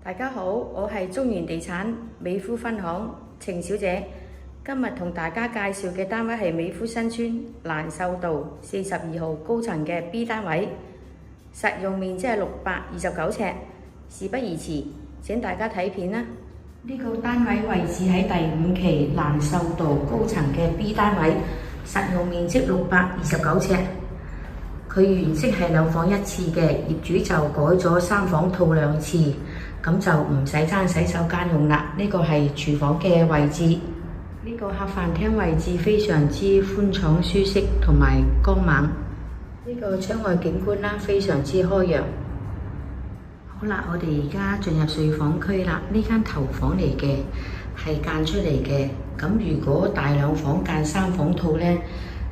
大家好，我係中原地產美孚分行程小姐。今日同大家介紹嘅單位係美孚新村蘭秀道42號高層嘅 B 單位，實用面積係629尺。事不宜遲，請大家睇片啦。呢個單位位置喺第5期蘭秀道高層嘅 B 單位，實用面積629尺。佢原式係2房1廁嘅，業主就改咗3房套2廁，咁就唔使爭洗手間用啦。呢個係廚房嘅位置，呢個客飯廳位置非常之寬敞舒適同埋光猛。呢個窗外景觀啦，非常之開揚。好啦，我哋而家進入睡房區啦。呢間頭房嚟嘅，係間出嚟嘅。咁如果大2房間3房套呢，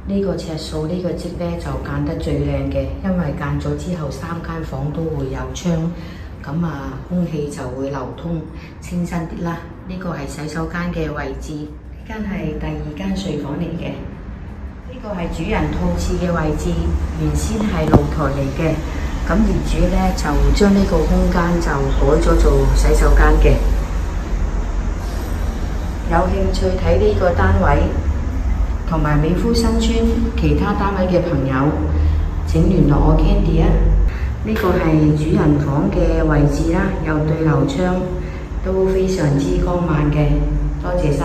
呢個尺數呢個積呢就間得最靚嘅，因為間咗之後3間房都會有窗，咁空氣就會流通，清新啲啦。呢個係洗手間嘅位置，呢間係第2間睡房嚟嘅。呢個係主人套廁嘅位置，原先係露台嚟嘅，咁業主呢就將呢個空間就改咗做洗手間嘅。有興趣睇呢個單位同埋美孚新村其他單位嘅朋友，請聯絡我 Candy 啊！呢個係主人房嘅位置啦，有對流窗，都非常之光猛嘅。多謝晒。